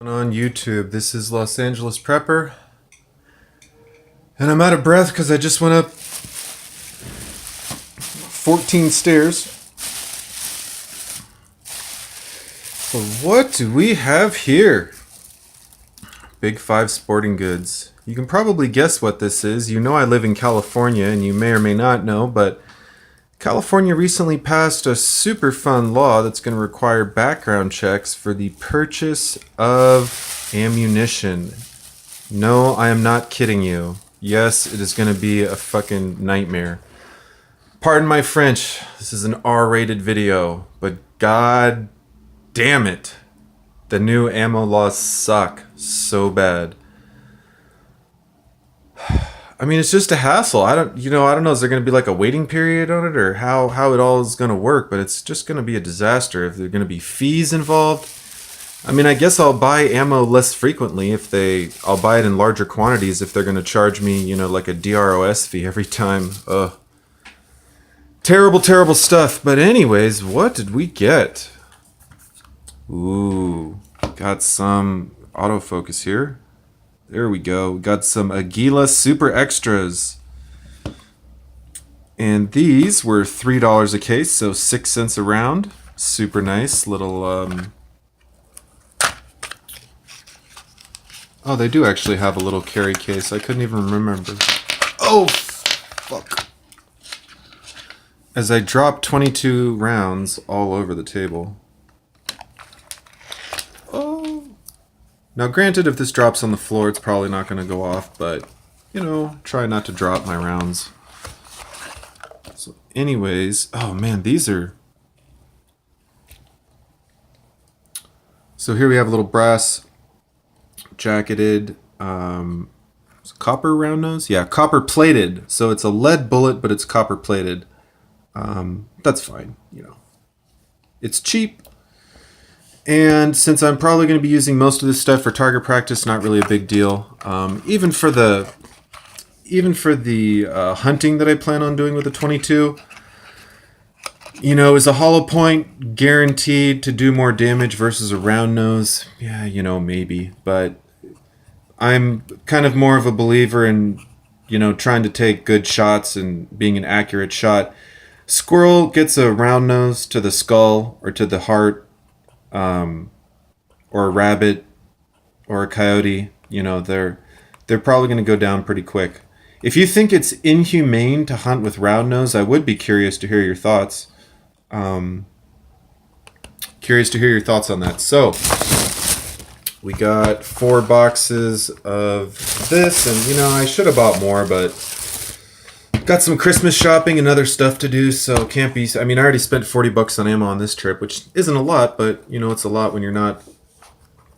On YouTube. This is Los Angeles Prepper, and I'm out of breath because I just went up 14 stairs. So what do we have here? Big Five Sporting Goods. You can probably guess what this is. You know I live in California, and you may or may not know, but California recently passed a super fun law that's going to require background checks for the purchase of ammunition. No, I am not kidding you. Yes, it is going to be a fucking nightmare. Pardon my French. This is an R-rated video, but god damn it. The new ammo laws suck so bad. I mean, it's just a hassle. I don't know. Is there going to be like a waiting period on it, or how it all is going to work? But it's just going to be a disaster if there are going to be fees involved. I mean, I guess I'll buy ammo less frequently I'll buy it in larger quantities if they're going to charge me, like a DROS fee every time. Ugh. Terrible, terrible stuff. But anyways, what did we get? Ooh, got some autofocus here. There we go. We got some Aguila Super Extras. And these were $3 a case, so 6 cents a round. Super nice little... Oh, they do actually have a little carry case. I couldn't even remember. Oh, fuck. As I dropped 22 rounds all over the table. Now, granted, if this drops on the floor, it's probably not going to go off, but, try not to drop my rounds. So, anyways, oh man, these are... So here we have a little brass jacketed, copper round nose? Yeah, copper plated. So it's a lead bullet, but it's copper plated. That's fine, It's cheap. And since I'm probably going to be using most of this stuff for target practice, not really a big deal. Even for the hunting that I plan on doing with the 22, is a hollow point guaranteed to do more damage versus a round nose? Yeah, maybe. But I'm kind of more of a believer in, trying to take good shots and being an accurate shot. Squirrel gets a round nose to the skull or to the heart. Or a rabbit, or a coyote, they're probably going to go down pretty quick. If you think it's inhumane to hunt with round nose, I would be curious to hear your thoughts. Curious to hear your thoughts on that. So, we got 4 boxes of this, and I should have bought more, but got some Christmas shopping and other stuff to do, so can't be... I mean, I already spent $40 on ammo on this trip, which isn't a lot, but, it's a lot when you're not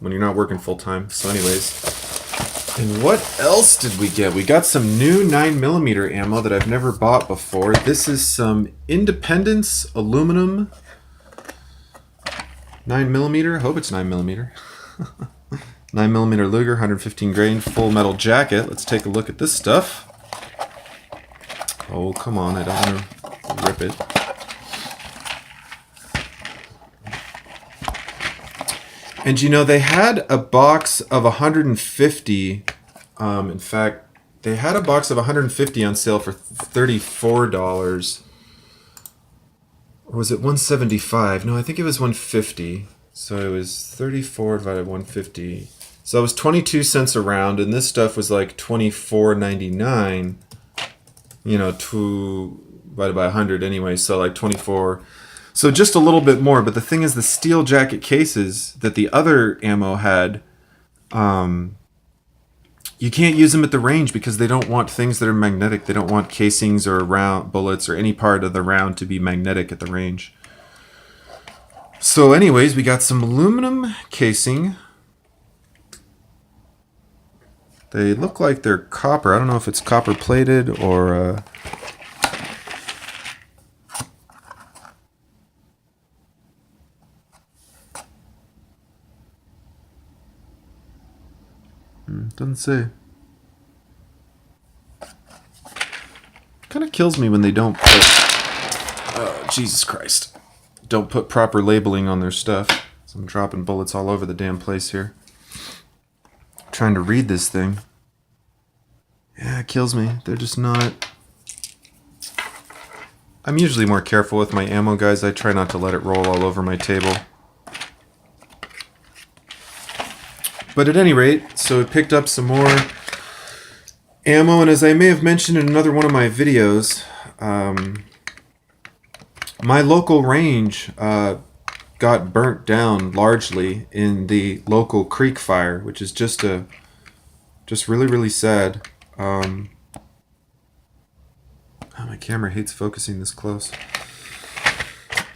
working full-time. So anyways. And what else did we get? We got some new 9mm ammo that I've never bought before. This is some Independence aluminum 9mm. Hope it's 9mm. 9mm Luger, 115 grain, full metal jacket. Let's take a look at this stuff. Oh, come on, I don't want to rip it. And they had a box of 150. In fact, they had a box of 150 on sale for $34. Or was it 175? No, I think it was 150. So it was 34 divided by 150. So it was 22 cents a round, and this stuff was like $24.99. 2 divided by 100 anyway, so like 24. So just a little bit more, but the thing is the steel jacket cases that the other ammo had, you can't use them at the range because they don't want things that are magnetic. They don't want casings or round bullets or any part of the round to be magnetic at the range. So anyways, we got some aluminum casing. They look like they're copper. I don't know if it's copper plated or... Doesn't say. Kind of kills me when they don't put... Oh, Jesus Christ. Don't put proper labeling on their stuff. So I'm dropping bullets all over the damn place here. trying to read this thing. Yeah, it kills me. They're just not... I'm usually more careful with my ammo, guys. I try not to let it roll all over my table. But at any rate, so it picked up some more ammo, and as I may have mentioned in another one of my videos, my local range got burnt down largely in the local creek fire, which is just really, really sad. Oh, my camera hates focusing this close.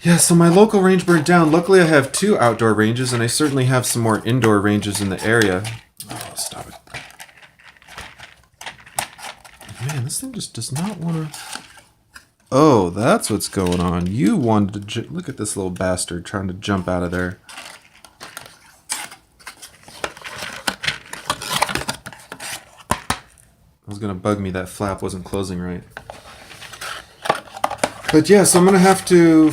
Yeah, so my local range burnt down. Luckily, I have 2 outdoor ranges, and I certainly have some more indoor ranges in the area. Oh, stop it. Man, this thing just does not want to... Oh, that's what's going on. You wanted to... Look at this little bastard trying to jump out of there. It was going to bug me that flap wasn't closing right. But yeah, so I'm going to have to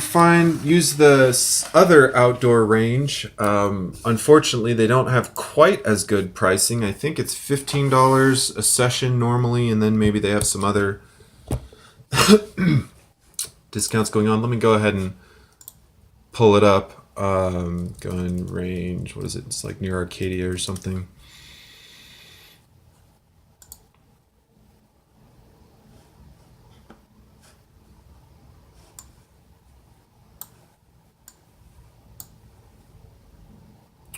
use the other outdoor range. Unfortunately, they don't have quite as good pricing. I think it's $15 a session normally, and then maybe they have some other discounts going on. Let me go ahead and pull it up. Gun range, what is it? It's like near Arcadia or something.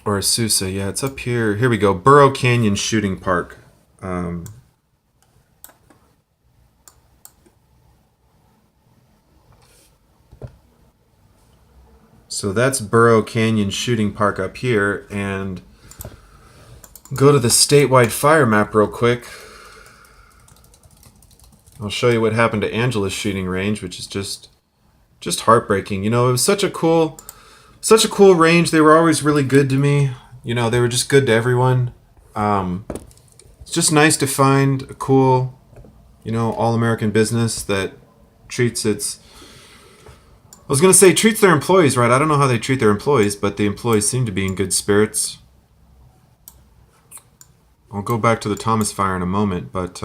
Or Azusa, yeah, it's up here. Here we go, Burrow Canyon Shooting Park. So that's Burrow Canyon Shooting Park up here, and go to the statewide fire map real quick. I'll show you what happened to Angela's shooting range, which is just heartbreaking. You know, it was such a cool range. They were always really good to me. You know, they were just good to everyone. It's just nice to find a cool, you know, all-American business that treats treats their employees right. I don't know how they treat their employees, but the employees seem to be in good spirits. I'll go back to the Thomas fire in a moment, but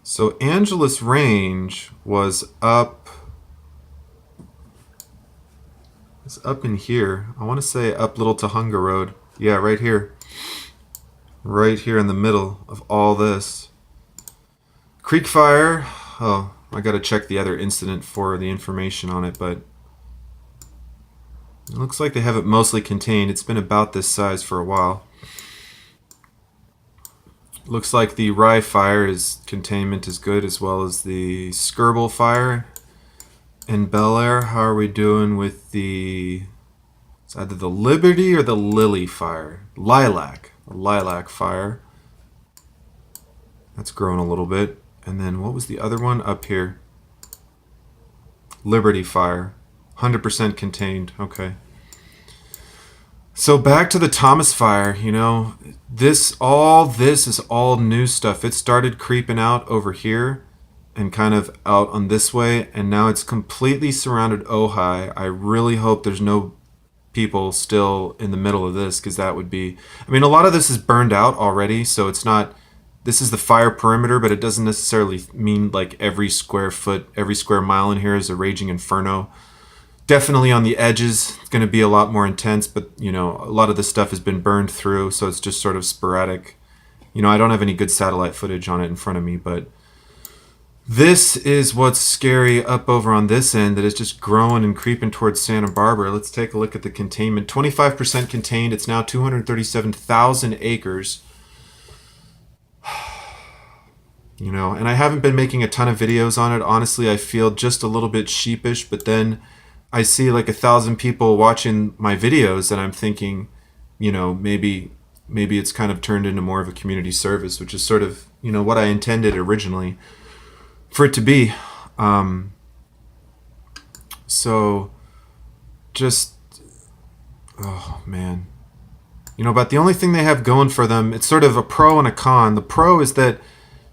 so Angela's range was up in here. I want to say up Little Tahunga Road. Yeah, right here. Right here in the middle of all this. Creek fire. Oh, I got to check the other incident for the information on it, but it looks like they have it mostly contained. It's been about this size for a while. Looks like the Rye fire containment is good, as well as the Skirball fire in Bel Air. How are we doing with it's either the Liberty or the Lily fire? Lilac. The Lilac fire. That's grown a little bit. And then what was the other one up here? Liberty fire. 100% contained. Okay. So back to the Thomas fire, you know, this is all new stuff. It started creeping out over here and kind of out on this way, and now it's completely surrounded Ojai. I really hope there's no people still in the middle of this, because that would be... I mean, a lot of this is burned out already, so it's not... This is the fire perimeter, but it doesn't necessarily mean like every square foot, every square mile in here is a raging inferno. Definitely on the edges, it's going to be a lot more intense, but, you know, a lot of this stuff has been burned through, so it's just sort of sporadic. You know, I don't have any good satellite footage on it in front of me, but this is what's scary up over on this end, that is just growing and creeping towards Santa Barbara. Let's take a look at the containment. 25% contained. It's now 237,000 acres. You know, and I haven't been making a ton of videos on it. Honestly, I feel just a little bit sheepish, but then I see like 1,000 people watching my videos, and I'm thinking, you know, maybe it's kind of turned into more of a community service, which is sort of, you know, what I intended originally for it to be. So just, oh man, you know, but the only thing they have going for them, it's sort of a pro and a con. The pro is that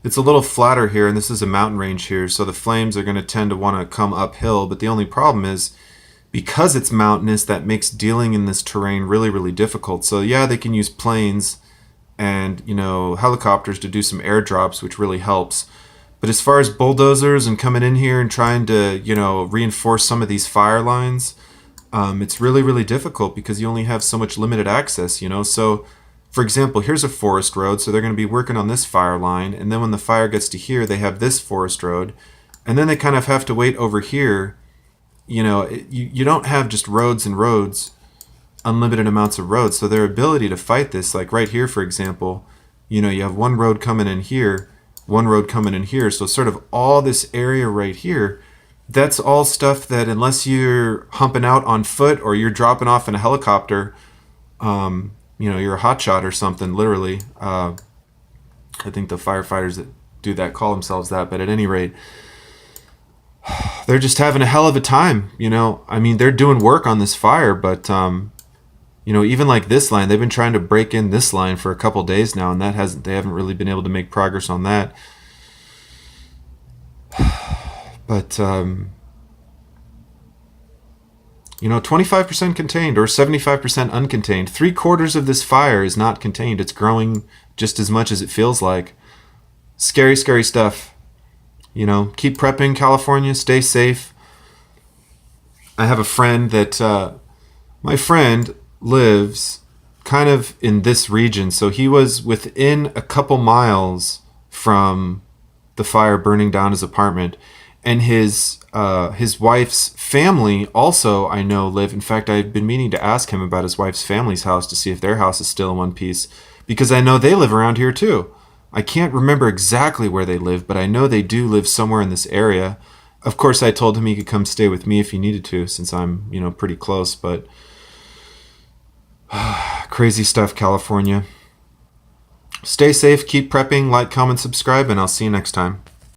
it's a little flatter here, and this is a mountain range here, so the flames are going to tend to want to come uphill, but the only problem is because it's mountainous, that makes dealing in this terrain really, really difficult. So yeah, they can use planes and, helicopters to do some airdrops, which really helps. But as far as bulldozers and coming in here and trying to, reinforce some of these fire lines, it's really, really difficult because you only have so much limited access, So, for example, here's a forest road, so they're going to be working on this fire line, and then when the fire gets to here, they have this forest road, and then they kind of have to wait over here. You don't have just roads and roads, unlimited amounts of roads, so their ability to fight this, like right here, for example, you have one road coming in here, one road coming in here, so sort of all this area right here, that's all stuff that unless you're humping out on foot or you're dropping off in a helicopter, you're a hotshot or something, literally. I think the firefighters that do that call themselves that, but at any rate, they're just having a hell of a time, I mean, they're doing work on this fire, but even like this line, they've been trying to break in this line for a couple days now, and they haven't really been able to make progress on that. But 25% contained or 75% uncontained. 3/4 of this fire is not contained. It's growing just as much as it feels like. Scary, scary stuff. Keep prepping, California. Stay safe. I have a friend that my friend lives kind of in this region, so he was within a couple miles from the fire burning down his apartment, and his wife's family also, I know, live. In fact, I've been meaning to ask him about his wife's family's house to see if their house is still in one piece, because I know they live around here too. I can't remember exactly where they live, but I know they do live somewhere in this area. Of course, I told him he could come stay with me if he needed to, since I'm, pretty close, but crazy stuff, California. Stay safe, keep prepping, like, comment, subscribe, and I'll see you next time.